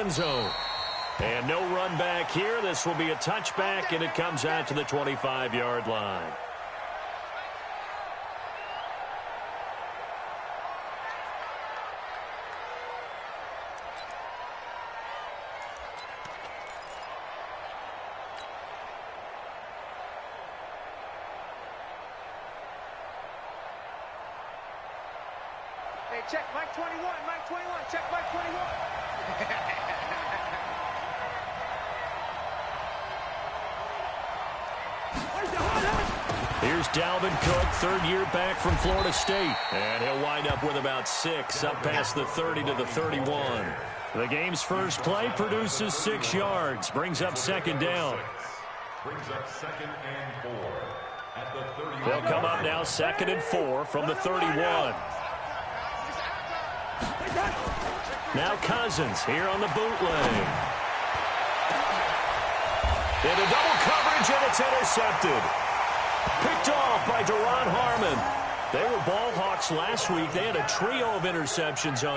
end zone. And no run back here. This will be a touchback, and it comes out to the 25-yard line. Hey, check Mike 21, Mike 21, check Mike 21. Here's Dalvin Cook, third-year back from Florida State. And he'll wind up with about 6, up past the 30 to the 31. The game's first play produces 6 yards, brings up second down. Brings up 2nd and 4 at the 30. They'll come up now 2nd and 4 from the 31. Now Cousins here on the bootleg. Into double coverage, and it's intercepted. Picked off by Deron Harmon. They were ball hawks last week. They had a trio of interceptions on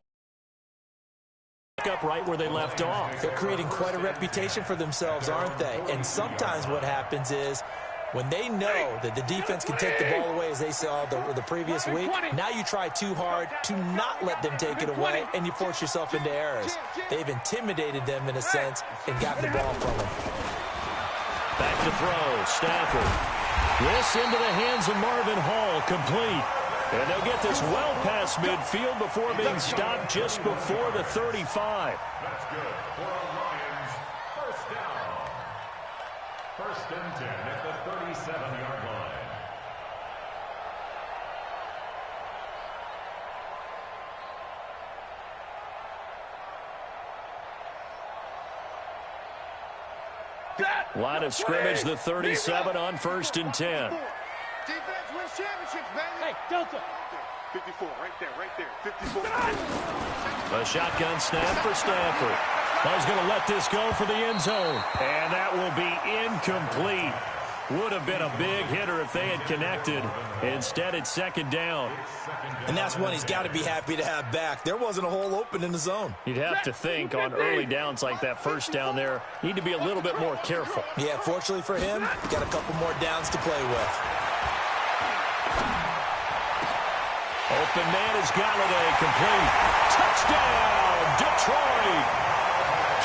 up right where they left off. They're creating quite a reputation for themselves, aren't they? And sometimes what happens is when they know that the defense can take the ball away, as they saw the previous week, now you try too hard to not let them take it away, and you force yourself into errors. They've intimidated them in a sense and gotten the ball from them. Back to throw, Stafford. This into the hands of Marvin Hall, complete. And they'll get this well past midfield before being stopped just before the 35. That's good for a Lions first down. 1st and 10 at the 37-yard line. Line of scrimmage, the 37 on 1st and 10. Defense wins championships, baby. Hey, Delta. 54, right there, 54. A shotgun snap for Stafford. He's going to let this go for the end zone. And that will be incomplete. Would have been a big hitter if they had connected. Instead, it's 2nd down. And that's one he's got to be happy to have back. There wasn't a hole open in the zone. You'd have to think on early downs like that first down there, need to be a little bit more careful. Yeah, fortunately for him, got a couple more downs to play with. Open man is Galladay, complete. Touchdown, Detroit.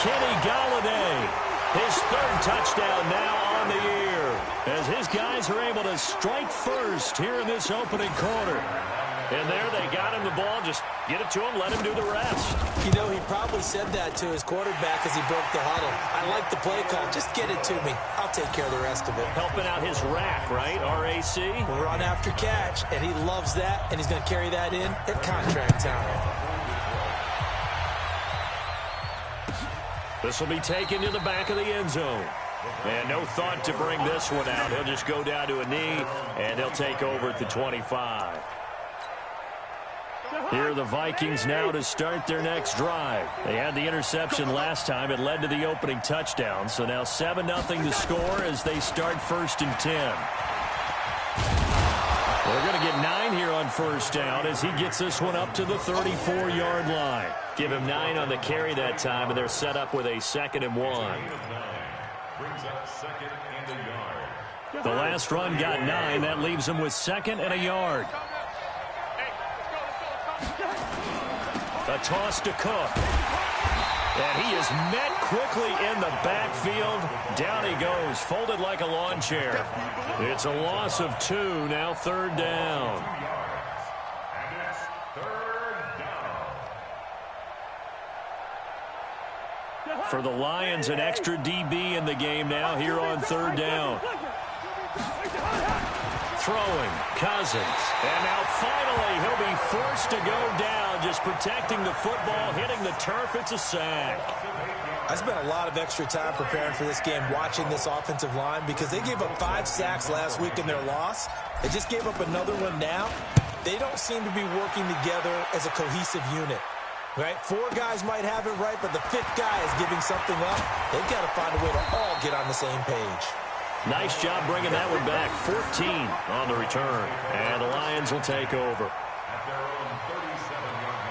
Kenny Galladay, his 3rd touchdown now on the year, as his guys are able to strike first here in this opening quarter. And there they got him the ball. Just get it to him, let him do the rest. You know, he probably said that to his quarterback as he broke the huddle. I like the play call. Just get it to me. I'll take care of the rest of it. Helping out his rack, right? RAC? Run after catch, and he loves that, and he's going to carry that in at contract time. This will be taken to the back of the end zone. And no thought to bring this one out. He'll just go down to a knee, and they'll take over at the 25. Here are the Vikings now to start their next drive. They had the interception last time. It led to the opening touchdown. So now 7-0 to score as they start 1st and 10. We're going to get 9 here on 1st down as he gets this one up to the 34-yard line. Give him 9 on the carry that time, and they're set up with a 2nd and 1. Brings up 2nd and a yard. The last run got 9. That leaves him with 2nd and a yard. A toss to Cook. And he is met quickly in the backfield. Down he goes, folded like a lawn chair. It's a loss of 2, now 3rd down. And it's 3rd down. For the Lions, an extra DB in the game now here on 3rd down. Throwing, Cousins. And now finally he'll be forced to go down, just protecting the football, hitting the turf. It's a sack. I spent a lot of extra time preparing for this game, watching this offensive line, because they gave up 5 sacks last week in their loss. They just gave up another one now. They don't seem to be working together as a cohesive unit. Right? 4 guys might have it right, but the 5th guy is giving something up. They've got to find a way to all get on the same page. Nice job bringing that one back. 14 on the return. And the Lions will take over. At their own 37-yard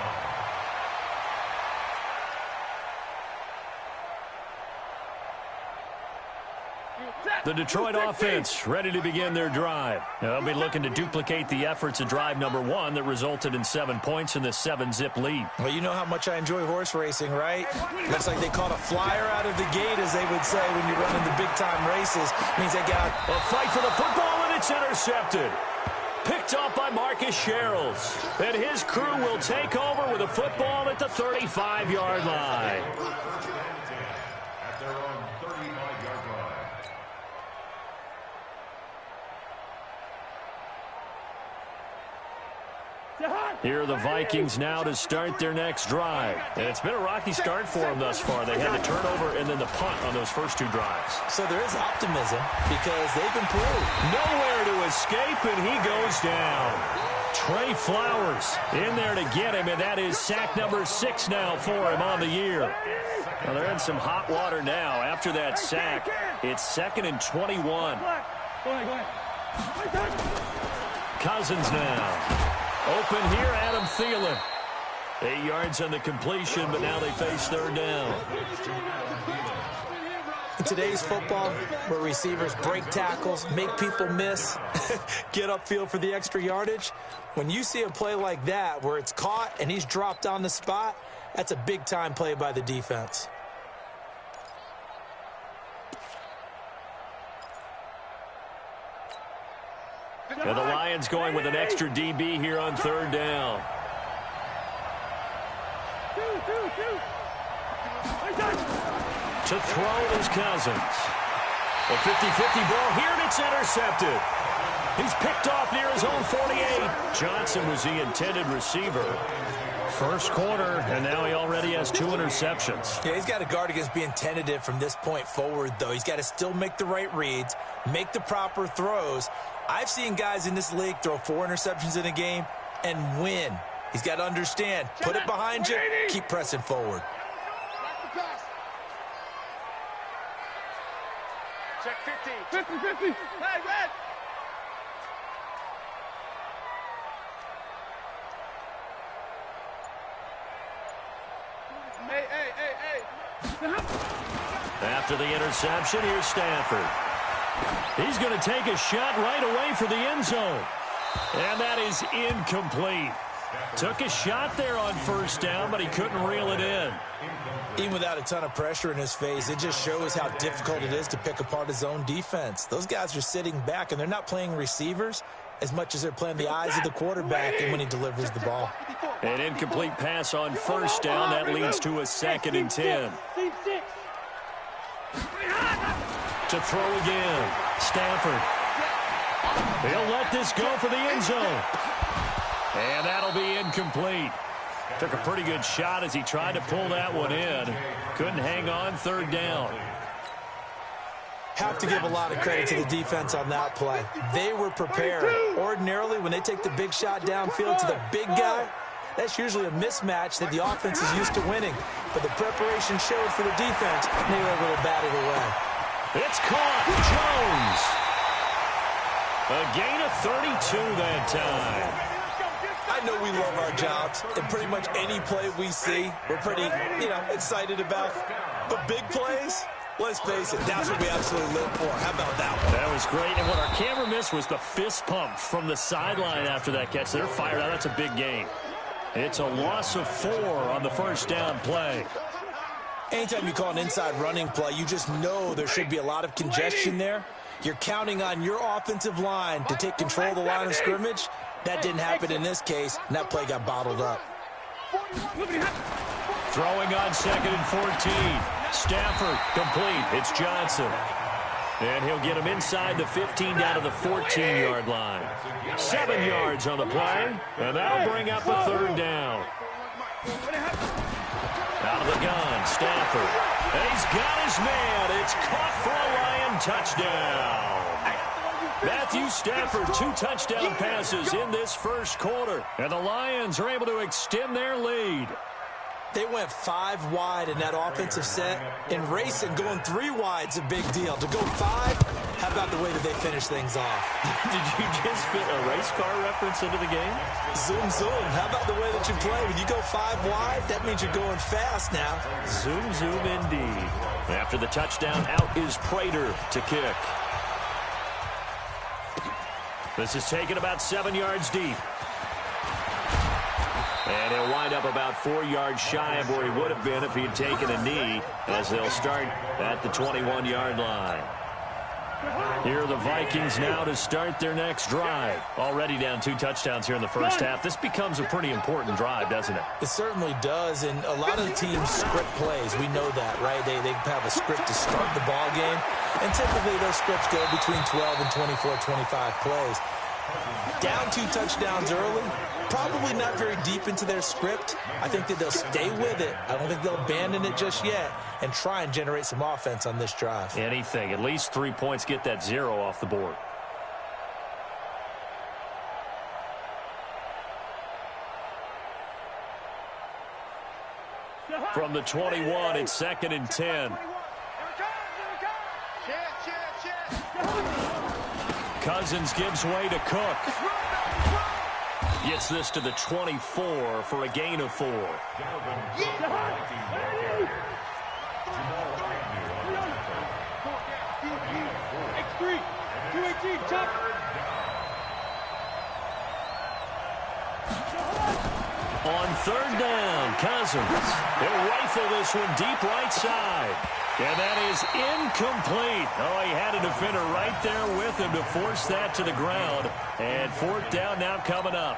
The Detroit offense ready to begin their drive. They'll be looking to duplicate the efforts of drive number 1 that resulted in 7 points in the 7-zip lead. Well, you know how much I enjoy horse racing, right? Looks like they caught a flyer out of the gate, as they would say when you run in the big-time races. Means they got a fight for the football, and it's intercepted. Picked up by Marcus Sherrills. And his crew will take over with a football at the 35-yard line. At their own 35-yard line. Here are the Vikings now to start their next drive. And it's been a rocky start for them thus far. They had the turnover and then the punt on those first 2 drives. So there is optimism because they've improved. Nowhere to escape, and he goes down. Trey Flowers in there to get him, and that is sack number 6 now for him on the year. Well, they're in some hot water now. After that sack, it's 2nd and 21. Cousins now. Open here, Adam Thielen. 8 yards on the completion, but now they face 3rd down. In today's football, where receivers break tackles, make people miss, get upfield for the extra yardage, when you see a play like that where it's caught and he's dropped on the spot, that's a big-time play by the defense. And the Lions going with an extra DB here on 3rd down. To throw is Cousins. A 50-50 ball here, and it's intercepted. He's picked off near his own 48. Johnson was the intended receiver. First quarter, and now he already has 2 interceptions. Yeah, he's got to guard against being tentative from this point forward, though. He's got to still make the right reads, make the proper throws. I've seen guys in this league throw 4 interceptions in a game and win. He's got to understand, put it behind you, keep pressing forward. Check 50. 50. Hey, red. Hey. After the interception, here's Stafford. He's going to take a shot right away for the end zone. And that is incomplete. Took a shot there on 1st down, but he couldn't reel it in. Even without a ton of pressure in his face, it just shows how difficult it is to pick apart his own defense. Those guys are sitting back, and they're not playing receivers as much as they're playing the eyes of the quarterback and when he delivers the ball. An incomplete pass on 1st down. That leads to a 2nd and 10. To throw again. Stafford. He'll let this go for the end zone. And that'll be incomplete. Took a pretty good shot as he tried to pull that one in. Couldn't hang on 3rd down. Have to give a lot of credit to the defense on that play. They were prepared. Ordinarily, when they take the big shot downfield to the big guy, that's usually a mismatch that the offense is used to winning. But the preparation showed for the defense, and they were able to bat it away. It's caught. Jones. A gain of 32 that time. I know we love our jobs, and pretty much any play we see, we're pretty, excited about. But big plays, let's face it, that's what we absolutely live for. How about that one? That was great, and what our camera missed was the fist pump from the sideline after that catch. They're fired out. That's a big gain. It's a loss of 4 on the 1st down play. Anytime you call an inside running play, you just know there should be a lot of congestion there. You're counting on your offensive line to take control of the line of scrimmage. That didn't happen in this case, and that play got bottled up. Throwing on 2nd and 14. Stafford complete. It's Johnson. And he'll get him inside the 15 down to the 14-yard line. 7 yards on the play, and that'll bring up a 3rd down. Out of the gun, Stafford. And he's got his man. It's caught for a Lion touchdown. Matthew Stafford, 2 touchdown passes in this first quarter. And the Lions are able to extend their lead. They went 5 wide in that offensive set. In racing, going 3 wide's a big deal. To go 5, How about the way that they finish things off? Did you just fit a race car reference into the game? Zoom, zoom. How about the way that you play? When you go 5 wide, that means you're going fast now. Zoom, zoom indeed. After the touchdown, out is Prater to kick. This is taken about 7 yards deep. And he'll wind up about 4 yards shy of where he would have been if he'd taken a knee, as they'll start at the 21-yard line. Here are the Vikings now to start their next drive. Already down 2 touchdowns here in the first half. This becomes a pretty important drive, doesn't it? It certainly does, and a lot of the teams script plays. We know that, right? They have a script to start the ball game, and typically those scripts go between 12 and 24, 25 plays. Down 2 touchdowns early, probably not very deep into their script. I think that they'll stay with it. I don't think they'll abandon it just yet and try and generate some offense on this drive. Anything. At least 3 points, get that 0 off the board. From the 21, it's 2nd and 10. Cousins gives way to Cook. Gets this to the 24 for a gain of 4. X3, 218, chop. On 3rd down, Cousins. He'll rifle this one deep right side. And that is incomplete. Oh, he had a defender right there with him to force that to the ground. And 4th down now coming up.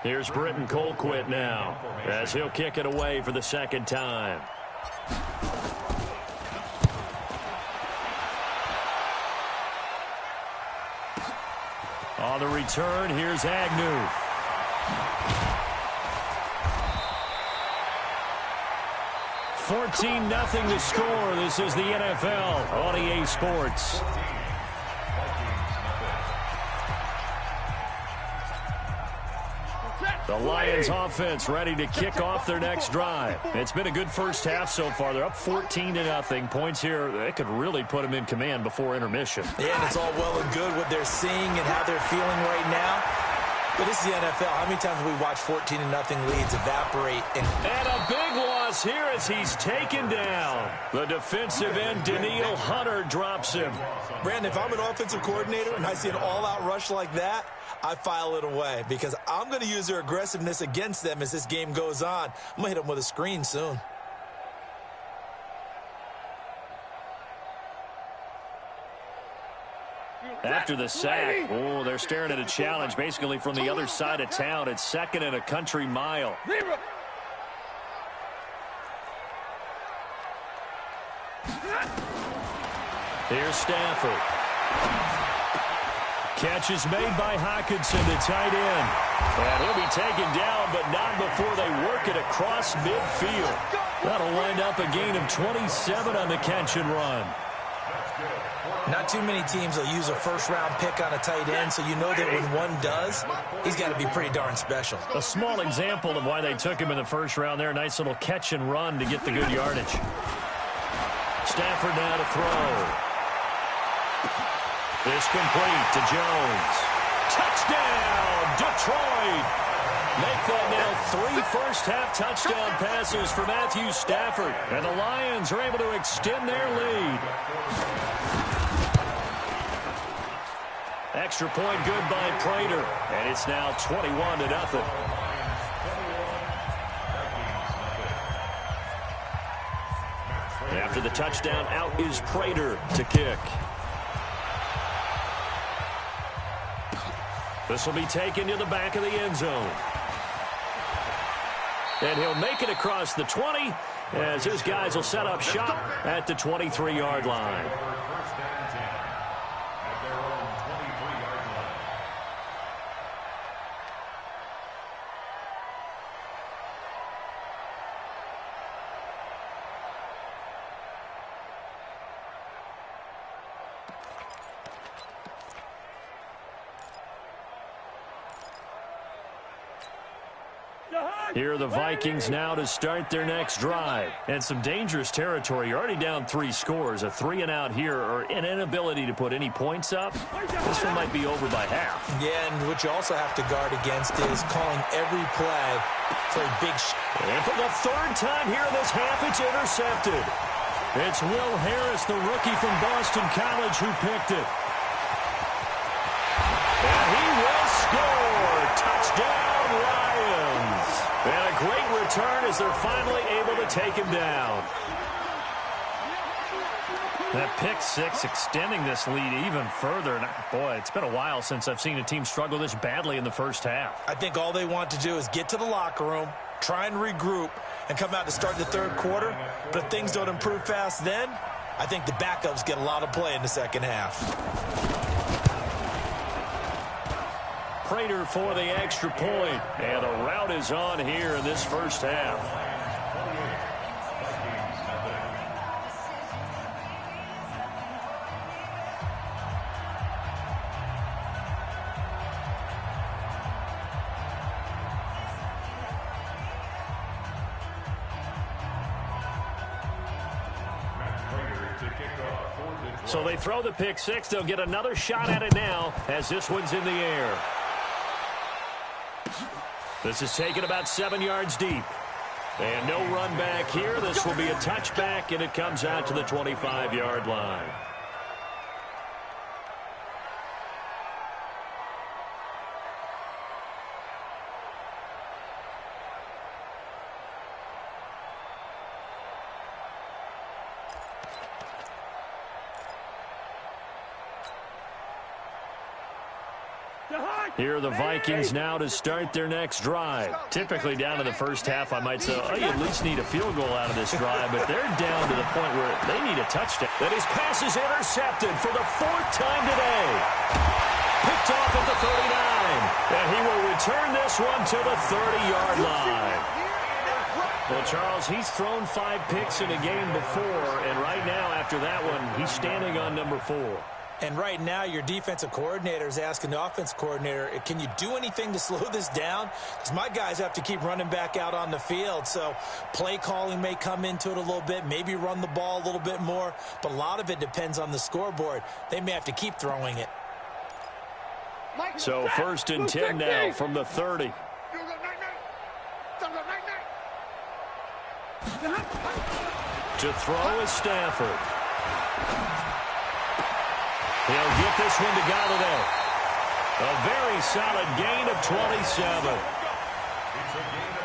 Here's Britton Colquitt now, as he'll kick it away for the 2nd time. On the return, here's Agnew. $14-0 to score. This is the NFL on EA Sports. The Lions offense ready to kick off their next drive. It's been a good first half so far. They're up 14-0. Points here, they could really put them in command before intermission. Yeah, and it's all well and good what they're seeing and how they're feeling right now. But this is the NFL. How many times have we watched 14-0 leads evaporate? And a big loss here as he's taken down. The defensive end, Danielle Hunter, drops him. Brandon, if I'm an offensive coordinator and I see an all-out rush like that, I file it away because I'm going to use their aggressiveness against them as this game goes on. I'm going to hit them with a screen soon. After the sack, oh, they're staring at a challenge basically from the other side of town. It's 2nd and a country mile. Here's Stafford. Catch is made by Hockenson, the tight end. And he'll be taken down, but not before they work it across midfield. That'll wind up a gain of 27 on the catch and run. Not too many teams will use a first-round pick on a tight end, so you know that when one does, he's got to be pretty darn special. A small example of why they took him in the first round there. Nice little catch and run to get the good yardage. Stafford now to throw. This complete to Jones. Touchdown, Detroit. Make that now 3 first-half touchdown passes for Matthew Stafford. And the Lions are able to extend their lead. Extra point good by Prater. And it's now 21-0. After the touchdown, out is Prater to kick. This will be taken to the back of the end zone. And he'll make it across the 20 as his guys will set up shop at the 23-yard line. Here are the Vikings now to start their next drive. And some dangerous territory. You're already down 3 scores. A 3-and-out here or an inability to put any points up. This one might be over by half. Yeah, and what you also have to guard against is calling every play for a big And for the 3rd time here in this half, it's intercepted. It's Will Harris, the rookie from Boston College, who picked it. And he will score. Touchdown, Lions. And a great return as they're finally able to take him down. That pick 6 extending this lead even further. And boy, it's been a while since I've seen a team struggle this badly in the first half. I think all they want to do is get to the locker room, try and regroup, and come out to start the 3rd quarter. But if things don't improve fast then, I think the backups get a lot of play in the second half. Prater for the extra point. And the route is on here in this first half. So they throw the pick 6. They'll get another shot at it now as this one's in the air. This is taken about 7 yards deep. And no run back here. This will be a touchback, and it comes out to the 25-yard line. Here are the Vikings now to start their next drive. Typically down to the first half, I might say, oh, you at least need a field goal out of this drive, but they're down to the point where they need a touchdown. And his pass is intercepted for the 4th time today. Picked off at the 39. And he will return this one to the 30-yard line. Well, Charles, he's thrown 5 picks in a game before, and right now after that one, he's standing on number 4. And right now, your defensive coordinator is asking the offense coordinator, can you do anything to slow this down? Because my guys have to keep running back out on the field. So play calling may come into it a little bit, maybe run the ball a little bit more. But a lot of it depends on the scoreboard. They may have to keep throwing it. So 1st and 10 now from the 30. To throw is Stafford. He'll get this one to Galladay. A very solid gain of 27.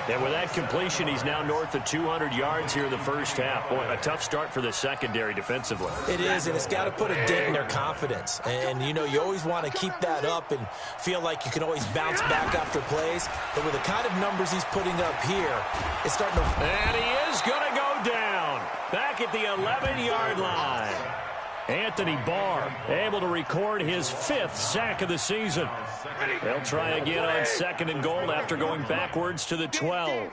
And with that completion, he's now north of 200 yards here in the first half. Boy, a tough start for the secondary defensively. It is, and it's got to put a dent in their confidence. And, you know, you always want to keep that up and feel like you can always bounce back after plays. But with the kind of numbers he's putting up here, it's starting to... And he is going to go down. Back at the 11-yard line. Anthony Barr able to record his 5th sack of the season. They'll try again on 2nd and goal after going backwards to the 12.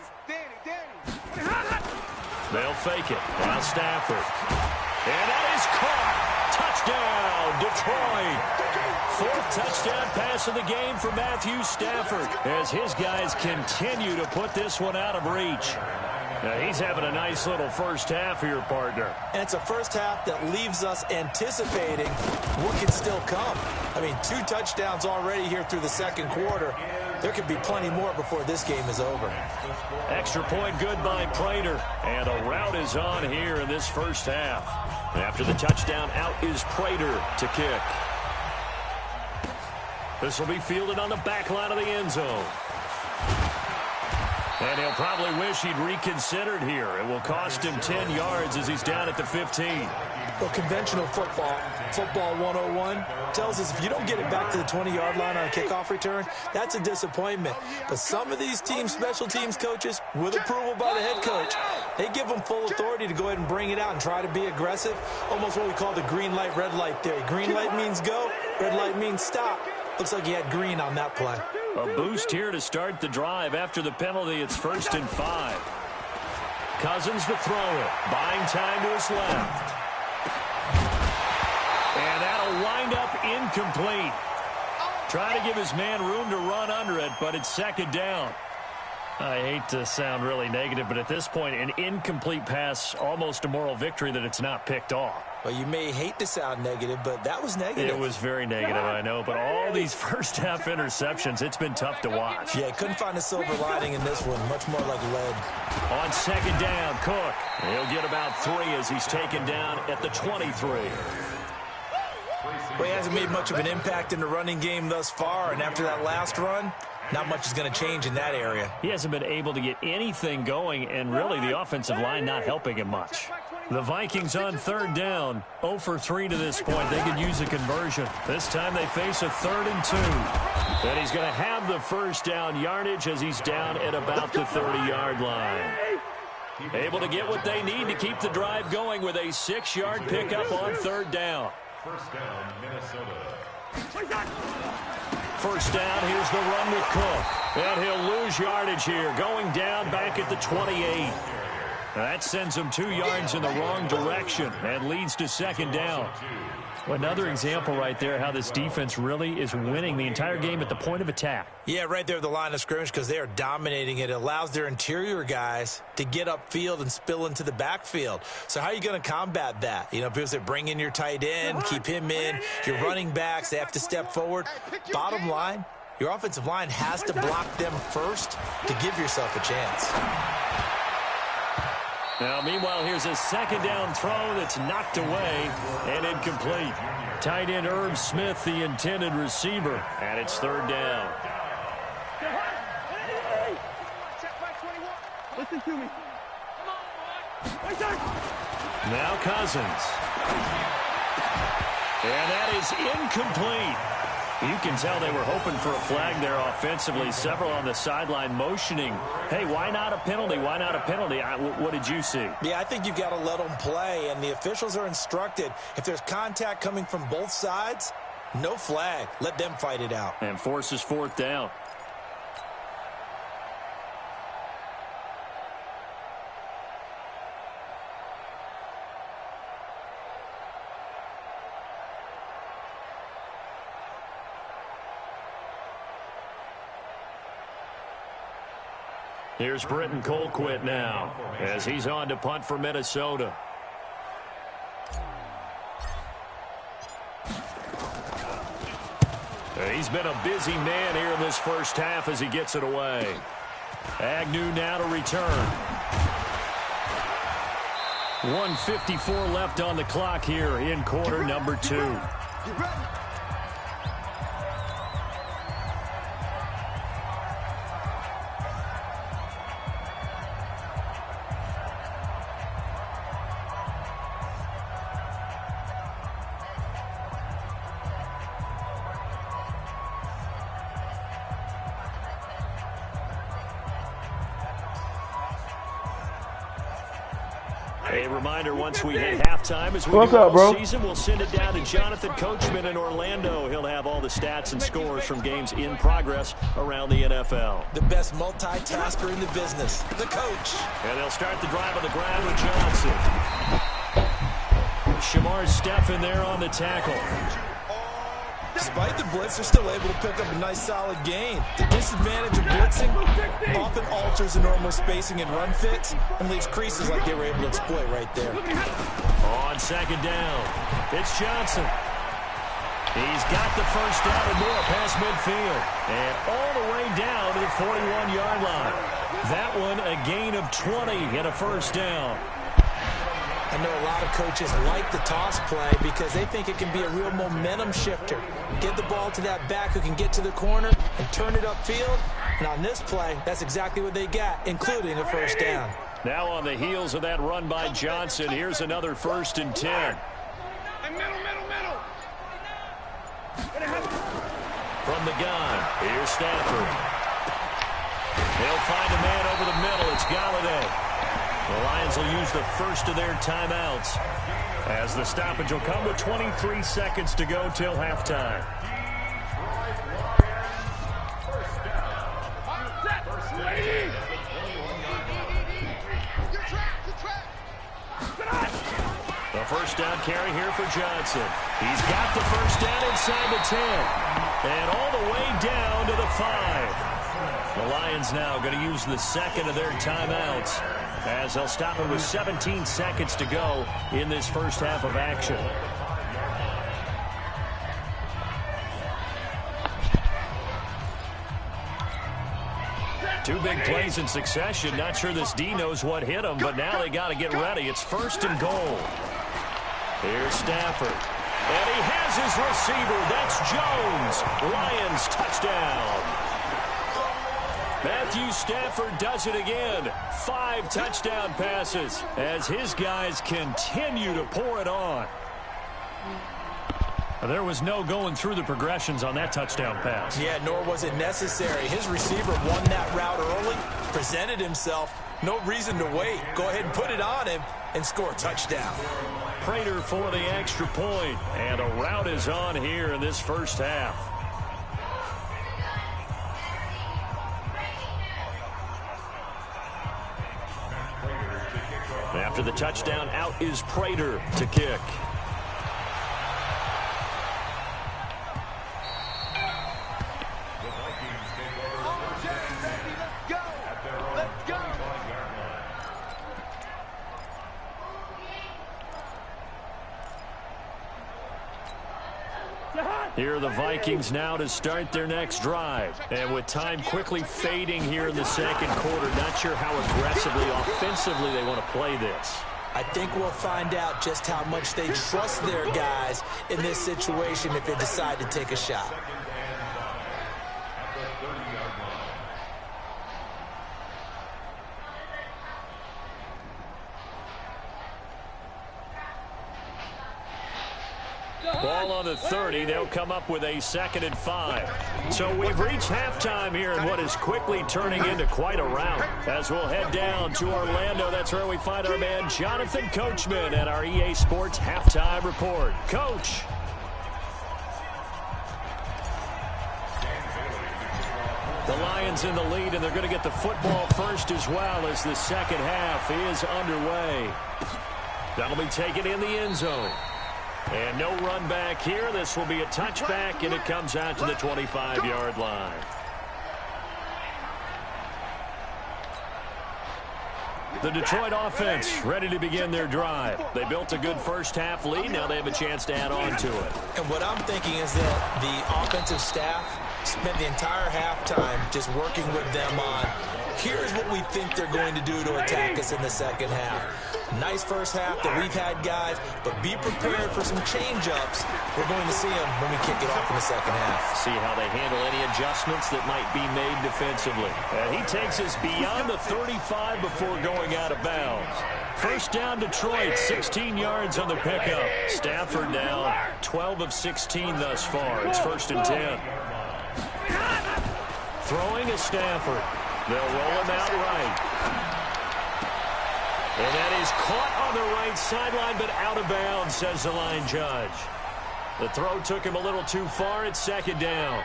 They'll fake it. Now Stafford. And that is caught. Touchdown, Detroit. 4th touchdown pass of the game for Matthew Stafford as his guys continue to put this one out of reach. Now, he's having a nice little first half here, partner. And it's a first half that leaves us anticipating what can still come. I mean, 2 touchdowns already here through the 2nd quarter. There could be plenty more before this game is over. Extra point good by Prater. And a route is on here in this first half. After the touchdown, out is Prater to kick. This will be fielded on the back line of the end zone. And he'll probably wish he'd reconsidered here. It will cost him 10 yards as he's down at the 15. Well, conventional football 101, tells us if you don't get it back to the 20-yard line on a kickoff return, that's a disappointment. But some of these teams, special teams coaches, with approval by the head coach, they give them full authority to go ahead and bring it out and try to be aggressive. Almost what we call the green light, red light theory. Green light means go, red light means stop. Looks like he had green on that play. A boost here to start the drive after the penalty. It's 1st and 5. Cousins to throw it. Buying time to his left. And that'll wind up incomplete. Trying to give his man room to run under it, but it's 2nd down. I hate to sound really negative, but at this point, an incomplete pass, almost a moral victory that it's not picked off. Well, you may hate to sound negative, but that was negative. It was very negative, I know, but all these first-half interceptions, it's been tough to watch. Yeah, couldn't find a silver lining in this one, much more like lead. On second down, Cook. He'll get about 3 as he's taken down at the 23. Well, he hasn't made much of an impact in the running game thus far, and after that last run, not much is going to change in that area. He hasn't been able to get anything going, and really the offensive line not helping him much. The Vikings on third down, 0 for 3 to this point. They could use a conversion. This time they face a 3rd and 2. And he's going to have the first down yardage as he's down at about the 30-yard line. Able to get what they need to keep the drive going with a 6-yard pickup on third down. First down, Minnesota. First down, here's the run with Cook. And he'll lose yardage here, going down back at the 28. That sends him 2 yards in the wrong direction and leads to second down. Another example right there how this defense really is winning the entire game at the point of attack. Yeah, right there at the line of scrimmage because they are dominating it. It allows their interior guys to get upfield and spill into the backfield. So how are you going to combat that? You know, people say bring in your tight end, keep him in. Your running backs, they have to step forward. Bottom line, your offensive line has to block them first to give yourself a chance. Now, meanwhile, here's a second down throw that's knocked away and incomplete. Tight end Irv Smith, the intended receiver, and it's third down. Listen to me. Now Cousins. And that is incomplete. You can tell they were hoping for a flag there offensively. Several on the sideline motioning, hey, why not a penalty? Why not a penalty? What did you see? Yeah, I think you've got to let them play, and the officials are instructed, if there's contact coming from both sides, no flag. Let them fight it out. And forces fourth down. Here's Britton Colquitt now as he's on to punt for Minnesota. He's been a busy man here in this first half as he gets it away. Agnew now to return. 1:54 left on the clock here in quarter number 2. A reminder, once we hit halftime, as we do all season, we'll send it down to Jonathan Coachman in Orlando. He'll have all the stats and scores from games in progress around the NFL. The best multitasker in the business, the coach. And they'll start the drive on the ground with Johnson. Shamar Stephen there on the tackle. Despite the blitz, they're still able to pick up a nice solid gain. The disadvantage of blitzing often alters the normal spacing and run fits and leaves creases like they were able to exploit right there. On second down, it's Johnson. He's got the first down and more past midfield. And all the way down to the 41-yard line. That one a gain of 20 and a first down. I know a lot of coaches like the toss play because they think it can be a real momentum shifter. Get the ball to that back who can get to the corner and turn it upfield. And on this play, that's exactly what they got, including a first down. Now on the heels of that run by Johnson, here's another 1st and 10. Middle. From the gun, here's Stafford. He'll find a man over the middle. It's Galladay. The Lions will use the first of their timeouts as the stoppage will come with 23 seconds to go till halftime. The first down carry here for Johnson. He's got the first down inside the 10 and all the way down to the 5. The Lions Lions now going to use the second of their timeouts as they'll stop it with 17 seconds to go in this first half of action. Two big plays in succession. Not sure this D knows what hit him, but now they got to get ready. It's first and goal. Here's Stafford. And he has his receiver. That's Jones. Lions touchdown. Matthew Stafford does it again. 5 touchdown passes as his guys continue to pour it on. There was no going through the progressions on that touchdown pass. Yeah, nor was it necessary. His receiver won that route early, presented himself. No reason to wait. Go ahead and put it on him and score a touchdown. Prater for the extra point. And a route is on here in this first half. After the touchdown, out is Prater to kick. Here are the Vikings now to start their next drive. And with time quickly fading here in the second quarter, not sure how aggressively, offensively they want to play this. I think we'll find out just how much they trust their guys in this situation if they decide to take a shot. Ball on the 30. They'll come up with a 2nd and 5. So we've reached halftime here in what is quickly turning into quite a rout. As we'll head down to Orlando, that's where we find our man Jonathan Coachman at our EA Sports Halftime Report. Coach. The Lions in the lead, and they're going to get the football first as well as the second half is underway. That'll be taken in the end zone. And no run back here. This will be a touchback, and it comes out to the 25-yard line. The Detroit offense ready to begin their drive. They built a good first-half lead. Now they have a chance to add on to it. And what I'm thinking is that the offensive staff spent the entire halftime just working with them on, here's what we think they're going to do to attack us in the second half. Nice first half that we've had, guys, but be prepared for some change-ups. We're going to see them when we kick it off in the second half. See how they handle any adjustments that might be made defensively. And he takes us beyond the 35 before going out of bounds. First down, Detroit, 16 yards on the pickup. Stafford now 12 of 16 thus far. It's 1st and 10. Throwing is Stafford. They'll roll him out right. And that is caught on the right sideline, but out of bounds, says the line judge. The throw took him a little too far. It's 2nd down.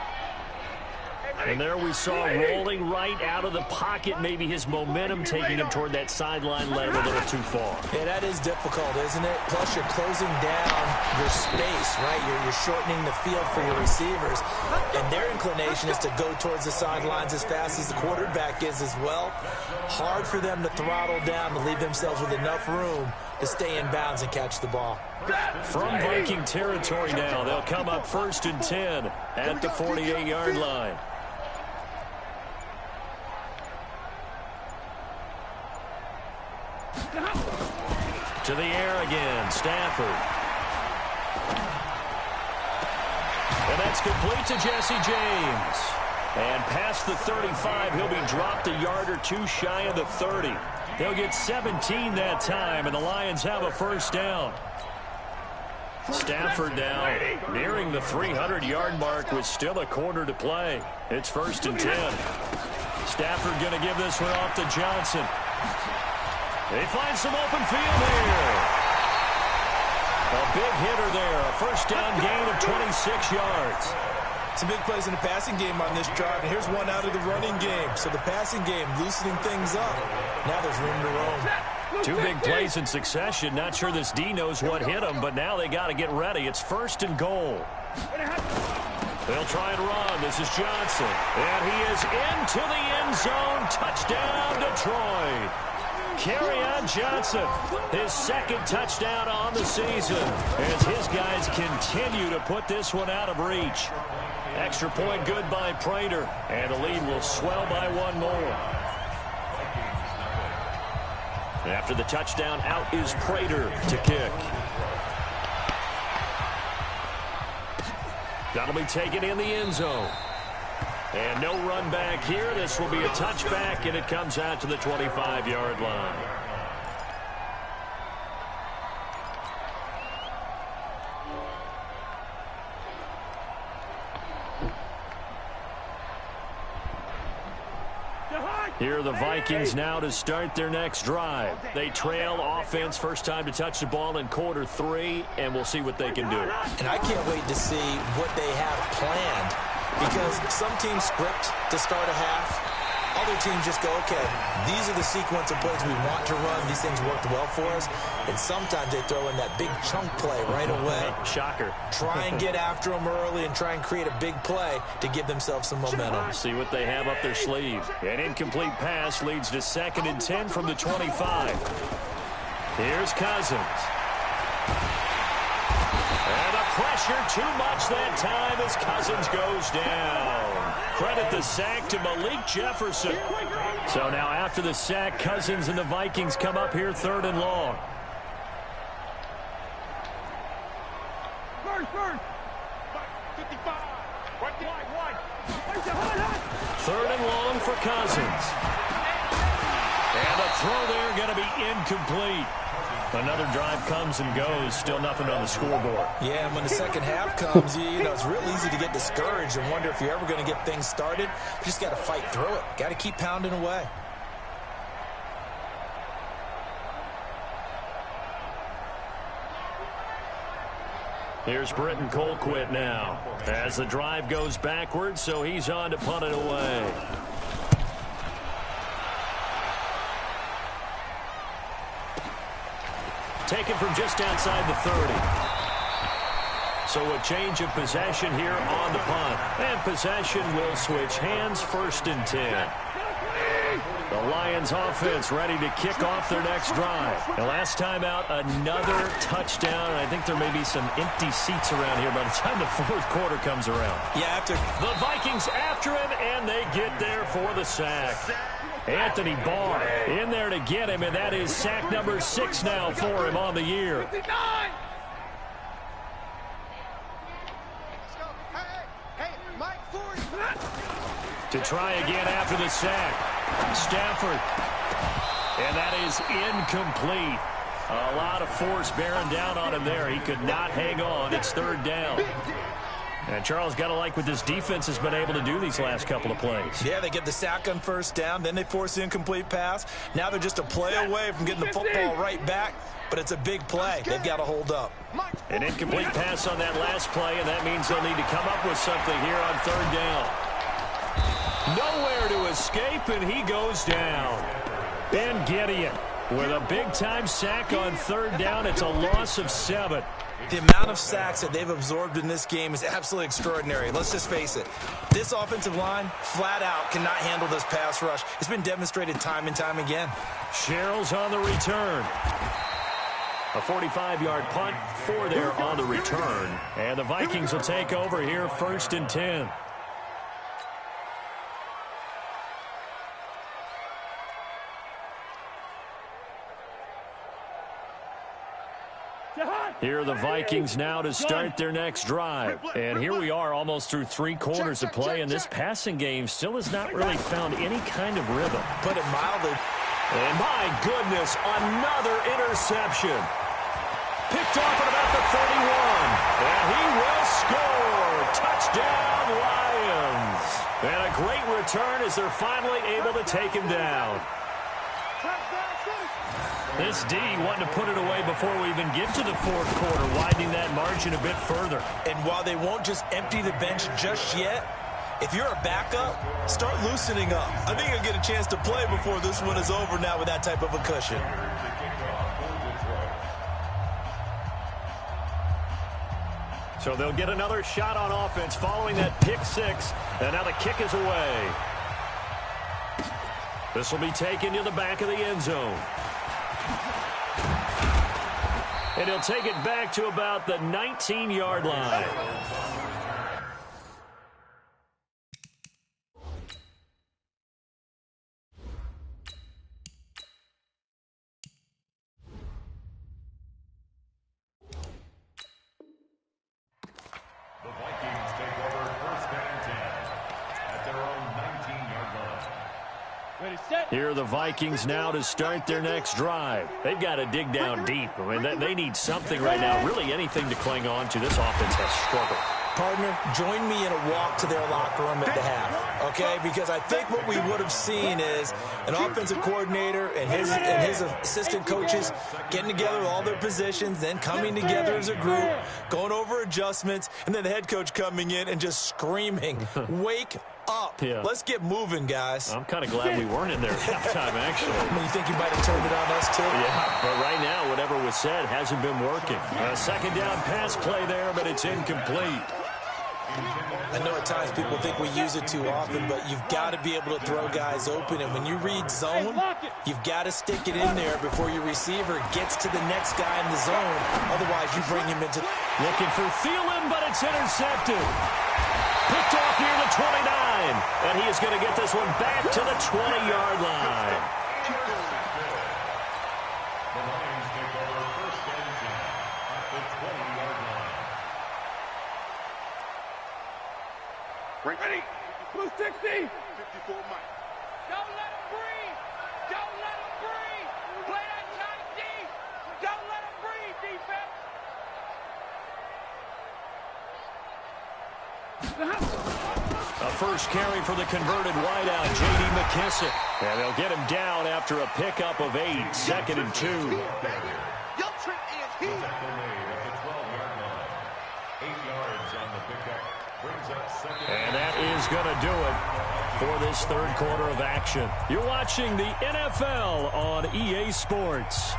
And there we saw rolling right out of the pocket. Maybe his momentum taking him toward that sideline led him a little too far. Yeah, that is difficult, isn't it? Plus, you're closing down your space, right? You're shortening the field for your receivers. And their inclination is to go towards the sidelines as fast as the quarterback is as well. Hard for them to throttle down to leave themselves with enough room to stay in bounds and catch the ball. From Viking territory now, they'll come up 1st and 10 at the 48-yard line. To the air again, Stafford. And that's complete to Jesse James. And past the 35, he'll be dropped a yard or two shy of the 30. They'll get 17 that time, and the Lions have a first down. Stafford now nearing the 300-yard mark with still a quarter to play. It's 1st and 10. Stafford going to give this one off to Johnson. They find some open field here. A big hitter there. A first down gain of 26 yards. Some big plays in the passing game on this drive, and here's one out of the running game. So the passing game loosening things up. Now there's room to roam. Two big plays in succession. Not sure this D knows what hit him, but now they got to get ready. It's 1st and goal. They'll try and run. This is Johnson. And he is into the end zone. Touchdown, Detroit. Kerryon Johnson, his second touchdown on the season, as his guys continue to put this one out of reach. Extra point good by Prater, and the lead will swell by one more. After the touchdown, out is Prater to kick. That'll be taken in the end zone. And no run back here. This will be a touchback, and it comes out to the 25-yard line. Here are the Vikings now to start their next drive. They trail offense, first time to touch the ball in quarter 3, and we'll see what they can do. And I can't wait to see what they have planned, because some teams script to start a half. Other teams just go, okay, these are the sequence of plays we want to run. These things worked well for us. And sometimes they throw in that big chunk play right away. Shocker. Try and get after them early and try and create a big play to give themselves some momentum. See what they have up their sleeve. An incomplete pass leads to 2nd and 10 from the 25. Here's Cousins. And the pressure too much that time as Cousins goes down. Credit the sack to Malik Jefferson. So now after the sack, Cousins and the Vikings come up here 3rd and long. First. 55. Wide. 3rd and long for Cousins. And the throw there going to be incomplete. Another drive comes and goes. Still nothing on the scoreboard. Yeah, and when the second half comes, you know, it's real easy to get discouraged and wonder if you're ever going to get things started. You just got to fight through it. Got to keep pounding away. Here's Britton Colquitt now as the drive goes backwards, so he's on to punt it away. Taken from just outside the 30. So a change of possession here on the punt. And possession will switch hands, 1st and 10. The Lions offense ready to kick off their next drive. The last time out, another touchdown. I think there may be some empty seats around here by the time the 4th quarter comes around. Yeah, the Vikings after him, and they get there for the sack. Anthony Barr in there to get him, and that is sack number 6 now for him on the year. 59. Hey, Mike Ford. To try again after the sack. Stafford. And that is incomplete. A lot of force bearing down on him there. He could not hang on. It's 3rd down. And Charles, got to like what this defense has been able to do these last couple of plays. Yeah, they get the sack on 1st down, then they force the incomplete pass. Now they're just a play away from getting the football right back, but it's a big play. They've got to hold up. An incomplete pass on that last play, and that means they'll need to come up with something here on 3rd down. Nowhere to escape, and he goes down. Ben Gideon with a big-time sack on 3rd down. It's a loss of 7. The amount of sacks that they've absorbed in this game is absolutely extraordinary. Let's just face it. This offensive line, flat out, cannot handle this pass rush. It's been demonstrated time and time again. Sherrill's on the return. A 45-yard punt for there on the return. And the Vikings will take over here 1st and 10. Here are the Vikings now to start their next drive. And here we are almost through 3 quarters of play, and this passing game still has not really found any kind of rhythm. Put it mildly. And my goodness, another interception. Picked off at about the 31. And he will score. Touchdown, Lions. And a great return as they're finally able to take him down. This D wanting to put it away before we even get to the 4th quarter, widening that margin a bit further. And while they won't just empty the bench just yet, if you're a backup, start loosening up. I think you'll get a chance to play before this one is over now with that type of a cushion. So they'll get another shot on offense following that pick six. And now the kick is away. This will be taken to the back of the end zone. And he'll take it back to about the 19-yard line. The Vikings take over 1st and 10 at their own 19-yard line. Ready, set. Here are the Vikings now to start their next drive. They've got to dig down deep. I mean, they need something right now, really anything to cling on to. This offense has struggled. Partner, join me in a walk to their locker room at the half, okay? Because I think what we would have seen is an offensive coordinator and his assistant coaches getting together all their positions, then coming together as a group, going over adjustments, and then the head coach coming in and just screaming, wake up. Yeah. Let's get moving, guys. I'm kind of glad we weren't in there at halftime, actually. I mean, you think you might have turned it on us, too? Yeah, but right now, whatever was said hasn't been working. A second down pass play there, but it's incomplete. I know at times people think we use it too often, but you've got to be able to throw guys open. And when you read zone, you've got to stick it in there before your receiver gets to the next guy in the zone. Otherwise, you bring him into... Looking for Thielen, but it's intercepted. Picked off near the 29. And he is going to get this one back to the 20-yard line. The Lions take over 1st and 10 at the 20-yard line. Ready? Blue 60. 54 Mike. Don't let him breathe. Don't let him breathe. Play that tight D. Don't let him breathe, defense. A first carry for the converted wideout, J.D. McKissick. And they'll get him down after a pickup of 8, 2nd and 2. Young Trent is here. Tackle made at the 12-yard line. 8 yards on the pickup. Brings up 2nd. And that is going to do it for this third quarter of action. You're watching the NFL on EA Sports.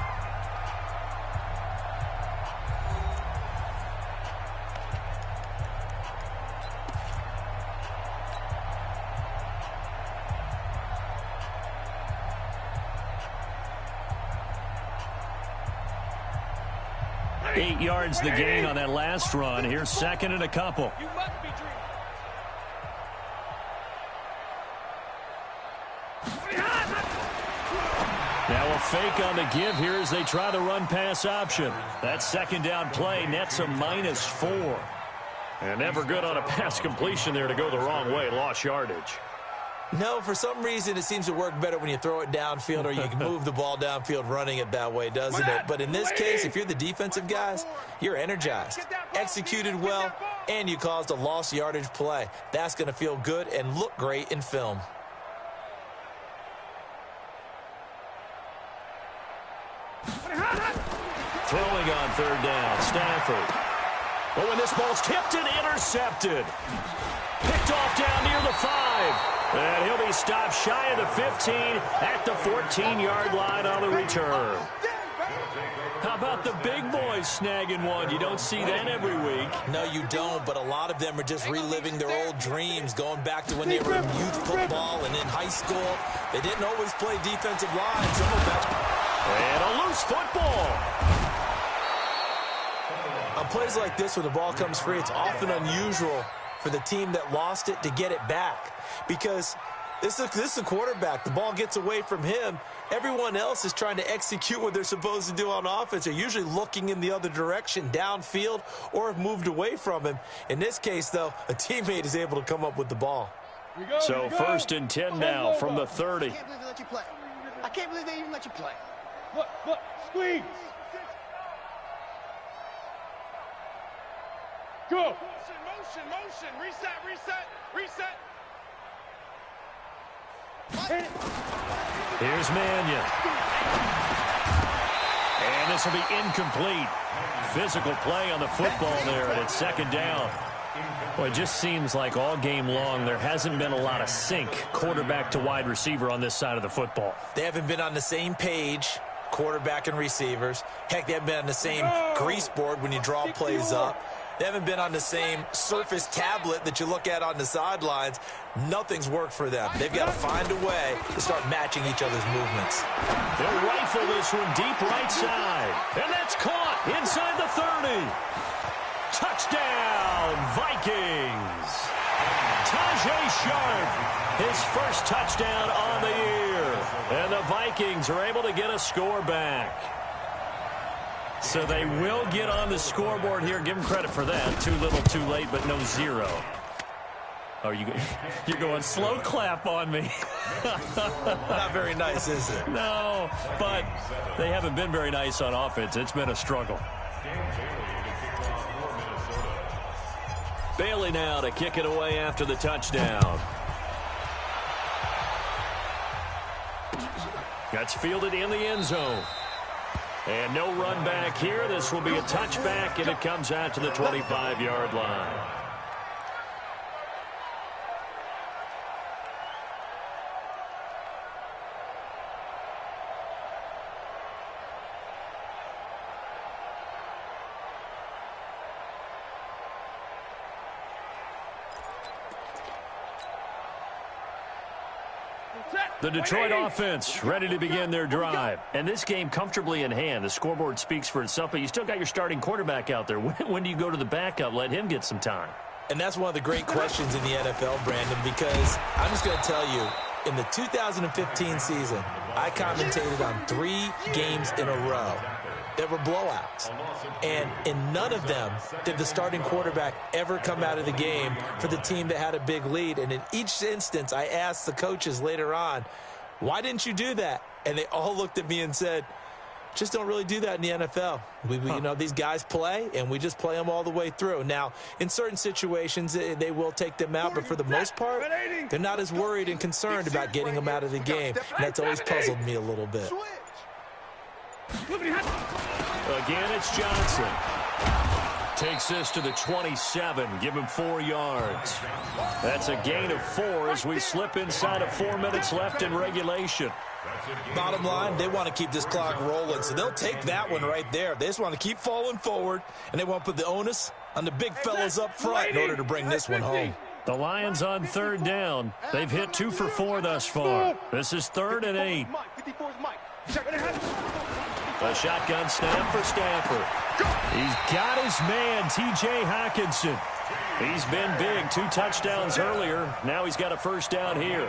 Eight yards the gain on that last run. Here's 2nd and a couple. You must be dreaming. Now a fake on the give here as they try the run-pass option. That second down play nets a -4. And never good on a pass completion there to go the wrong way. Lost yardage. No, for some reason, it seems to work better when you throw it downfield or you can move the ball downfield running it that way, doesn't it? But in this case, if you're the defensive guys, you're energized, executed well, and you caused a lost yardage play. That's going to feel good and look great in film. Throwing on third down, Stafford. Oh, and this ball's tipped and intercepted. Picked off down near the 5. And he'll be stopped shy of the 15 at the 14-yard line on the return. How about the big boys snagging one? You don't see that every week. No, you don't, but a lot of them are just reliving their old dreams, going back to when they were in youth football and in high school. They didn't always play defensive line. Some of them. And a loose football. On plays like this, when the ball comes free, it's often unusual for the team that lost it to get it back. Because this is a quarterback. The ball gets away from him. Everyone else is trying to execute what they're supposed to do on offense. They're usually looking in the other direction, downfield, or have moved away from him. In this case, though, a teammate is able to come up with the ball. So 1st and 10 now from the 30. I can't believe they let you play. I can't believe they even let you play. Look, squeeze. Go. Motion. Reset. Here's Mannion. And this will be incomplete. Physical play on the football there, and it's 2nd down. Well, it just seems like all game long there hasn't been a lot of sync quarterback to wide receiver on this side of the football. They haven't been on the same page, quarterback and receivers. Heck, they haven't been on the same grease board when you draw plays up. They haven't been on the same Surface tablet that you look at on the sidelines. Nothing's worked for them. They've got to find a way to start matching each other's movements. They'll rifle this one deep right side. And that's caught inside the 30. Touchdown, Vikings. Tajay Sharp, his first touchdown on the year. And the Vikings are able to get a score back. So they will get on the scoreboard here. Give them credit for that. Too little, too late, but no zero. Oh, you're going slow clap on me. Not very nice, is it? No, but they haven't been very nice on offense. It's been a struggle. Bailey now to kick it away after the touchdown. That's fielded in the end zone. And no run back here. This will be a touchback, and it comes out to the 25-yard line. The Detroit offense ready to begin their drive. And this game comfortably in hand. The scoreboard speaks for itself, but you still got your starting quarterback out there. When do you go to the backup? Let him get some time. And that's one of the great questions in the NFL, Brandon, because I'm just going to tell you, in the 2015 season, I commentated on 3 games in a row that were blowouts. And in none of them did the starting quarterback ever come out of the game for the team that had a big lead. And in each instance, I asked the coaches later on, why didn't you do that? And they all looked at me and said, just don't really do that in the NFL. You know, these guys play, and we just play them all the way through. Now, in certain situations, they will take them out, but for the most part, they're not as worried and concerned about getting them out of the game. And that's always puzzled me a little bit. Again, it's Johnson. Takes this to the 27. Give him 4 yards. That's a gain of 4 as we slip inside of 4 minutes left in regulation. Bottom line, they want to keep this clock rolling, so they'll take that one right there. They just want to keep falling forward, and they want to put the onus on the big fellas up front in order to bring this one home. The Lions on 3rd down. They've hit 2 for 4 thus far. This is 3rd and 8. A shotgun snap for Stafford. He's got his man, T.J. Hockenson. He's been big. 2 touchdowns earlier. Now he's got a first down here.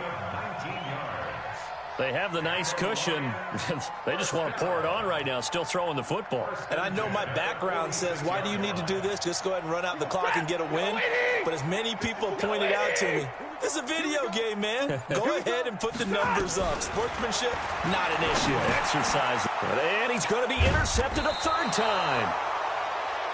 They have the nice cushion. They just want to pour it on right now, still throwing the football. And I know my background says, why do you need to do this? Just go ahead and run out the clock and get a win. But as many people pointed out to me, this is a video game, man. Go ahead and put the numbers up. Sportsmanship, not an issue. Exercise. And he's going to be intercepted a 3rd time.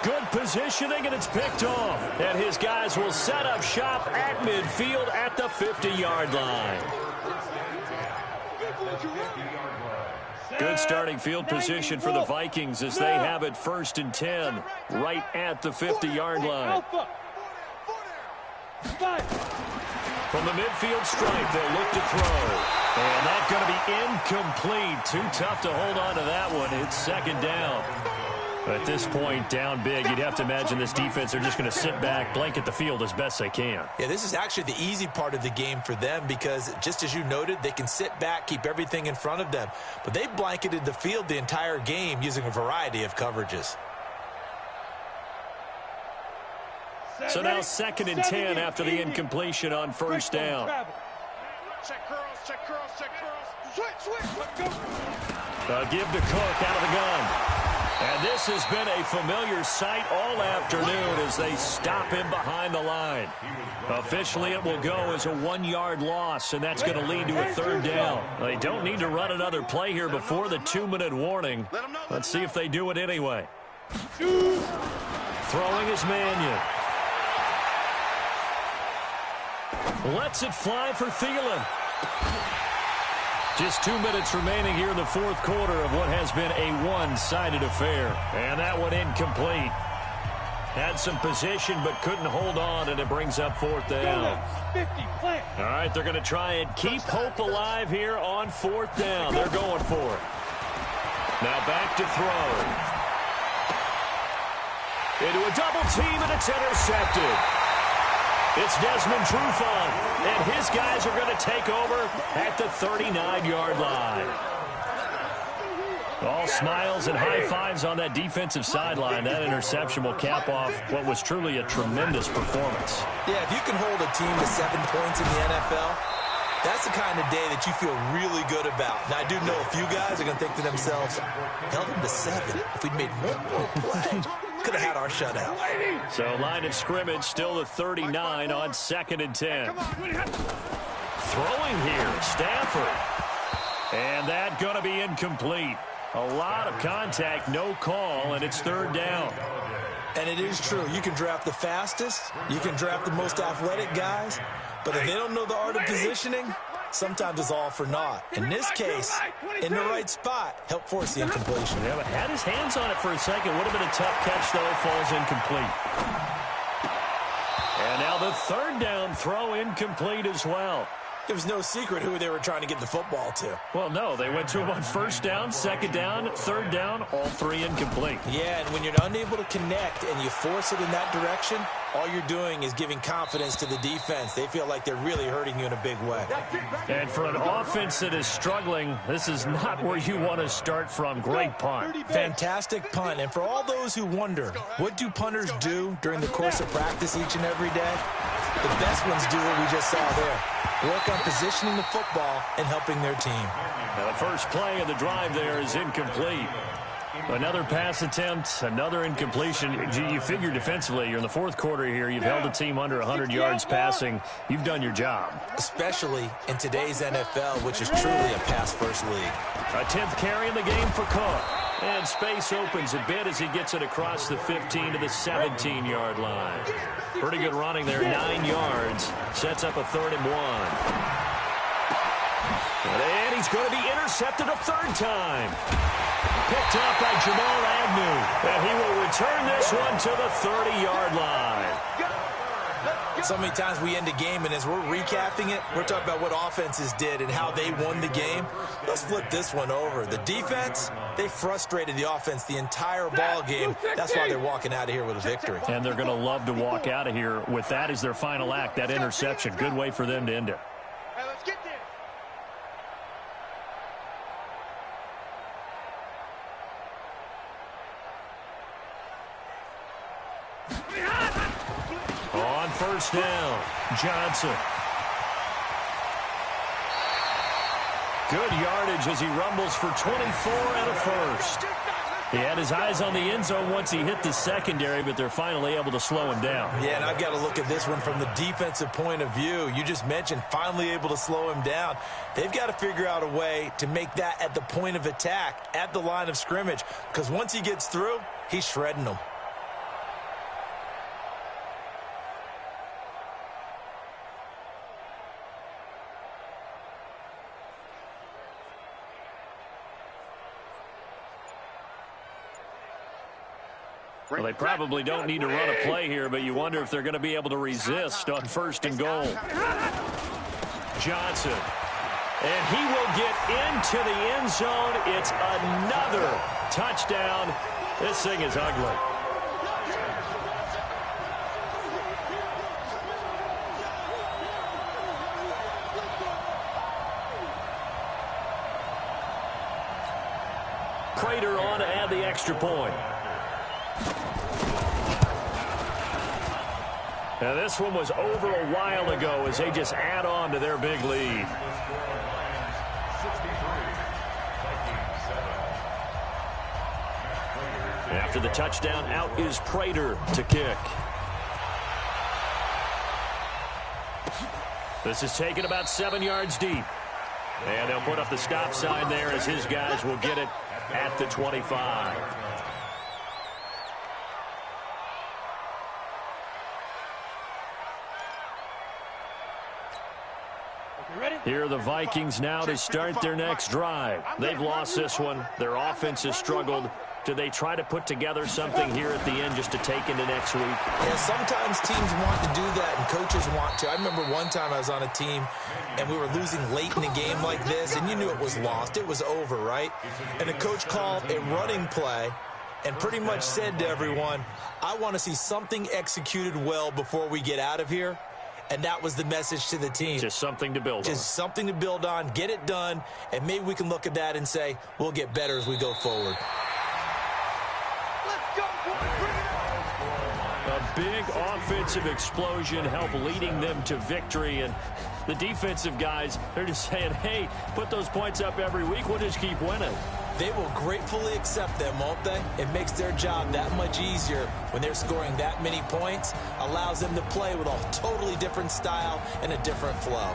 Good positioning, and it's picked off. And his guys will set up shop at midfield at the 50-yard line. Good starting field position for the Vikings as they have it 1st and 10 right at the 50-yard line. From the midfield stripe, they'll look to throw. And that's going to be incomplete. Too tough to hold on to that one. It's 2nd down. At this point, down big, you'd have to imagine this defense are just going to sit back, blanket the field as best they can. Yeah, this is actually the easy part of the game for them because, just as you noted, they can sit back, keep everything in front of them. But they've blanketed the field the entire game using a variety of coverages. So now 2nd and 10 after the incompletion on 1st down. Check curls, check curls, check curls. Switch, let's go. Give to Cook out of the gun. And this has been a familiar sight all afternoon as they stop him behind the line. Officially, it will go as a 1-yard loss, and that's going to lead to a 3rd down. They don't need to run another play here before the 2-minute warning. Let's see if they do it anyway. Throwing is Mannion. Lets it fly for Thielen. Just 2 minutes remaining here in the 4th quarter of what has been a one-sided affair. And that one incomplete. Had some position but couldn't hold on, and it brings up 4th down. All right, they're going to try and keep hope alive here on 4th down. They're going for it. Now back to throw. Into a double team, and it's intercepted. It's Desmond Trufant, and his guys are going to take over at the 39-yard line. All smiles and high fives on that defensive sideline. That interception will cap off what was truly a tremendous performance. Yeah, if you can hold a team to 7 points in the NFL, that's the kind of day that you feel really good about. Now, I do know a few guys are going to think to themselves, held them to 7. If we'd made one more play, could have had our shutout. So line of scrimmage still the 39 on 2nd and 10. Throwing here, Stafford. And that going to be incomplete. A lot of contact, no call, and it's 3rd down. And it is true. You can draft the fastest. You can draft the most athletic guys. But if they don't know the art of positioning, sometimes it's all for naught. In this case, in the right spot, help force the incompletion. Yeah, but had his hands on it for a second. Would have been a tough catch, though. Falls incomplete. And now the 3rd down throw incomplete as well. It was no secret who they were trying to get the football to. Well, no. They went to him on 1st down, 2nd down, 3rd down, all 3 incomplete. Yeah, and when you're unable to connect and you force it in that direction, all you're doing is giving confidence to the defense. They feel like they're really hurting you in a big way. And for an offense that is struggling, this is not where you want to start from. Great punt. Fantastic punt. And for all those who wonder, what do punters do during the course of practice each and every day? The best ones do what we just saw there. Work on positioning the football and helping their team. Now the first play of the drive there is incomplete. Another pass attempt, another incompletion. You figure defensively, you're in the 4th quarter here. You've held a team under 100 yards passing. You've done your job. Especially in today's NFL, which is truly a pass-first league. A 10th carry in the game for Cook. And space opens a bit as he gets it across the 15 to the 17-yard line. Pretty good running there, 9 yards. Sets up a 3rd and 1. And he's going to be intercepted a 3rd time. Picked up by Jamal Agnew. And he will return this one to the 30-yard line. So many times we end a game, and as we're recapping it, we're talking about what offenses did and how they won the game. Let's flip this one over. The defense, they frustrated the offense the entire ball game. That's why they're walking out of here with a victory. And they're going to love to walk out of here with that as their final act, that interception. Good way for them to end it. Hey, let's get there. On 1st down, Johnson. Good yardage as he rumbles for 24 and a 1st. He had his eyes on the end zone once he hit the secondary, but they're finally able to slow him down. Yeah, and I've got to look at this one from the defensive point of view. You just mentioned finally able to slow him down. They've got to figure out a way to make that at the point of attack, at the line of scrimmage, because once he gets through, he's shredding them. Well, they probably don't need to run a play here, but you wonder if they're going to be able to resist on 1st and goal. Johnson. And he will get into the end zone. It's another touchdown. This thing is ugly. Prater on to add the extra point. Now, this one was over a while ago as they just add on to their big lead. After the touchdown, out is Prater to kick. This is taken about 7 yards deep. And they'll put up the stop sign there as his guys will get it at the 25. Here are the Vikings now to start their next drive. They've lost this one. Their offense has struggled. Do they try to put together something here at the end just to take into next week? Yeah, sometimes teams want to do that and coaches want to. I remember one time I was on a team and we were losing late in a game like this, and you knew it was lost. It was over, right? And the coach called a running play and pretty much said to everyone, I want to see something executed well before we get out of here. And that was the message to the team. Just something to build on. Just something to build on, get it done, and maybe we can look at that and say, we'll get better as we go forward. Let's go, boys. Bring it on. A big offensive explosion helped leading them to victory. And the defensive guys, they're just saying, hey, put those points up every week. We'll just keep winning. They will gratefully accept them, won't they? It makes their job that much easier when they're scoring that many points, allows them to play with a totally different style and a different flow.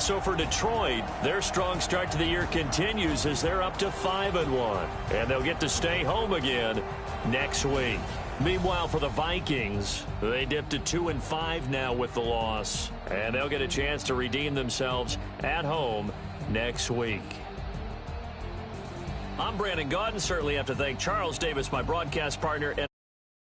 So for Detroit, their strong start to the year continues as they're up to 5-1. And they'll get to stay home again next week. Meanwhile, for the Vikings, they dipped to 2-5 now with the loss. And they'll get a chance to redeem themselves at home next week. I'm Brandon Gaudin. Certainly have to thank Charles Davis, my broadcast partner, and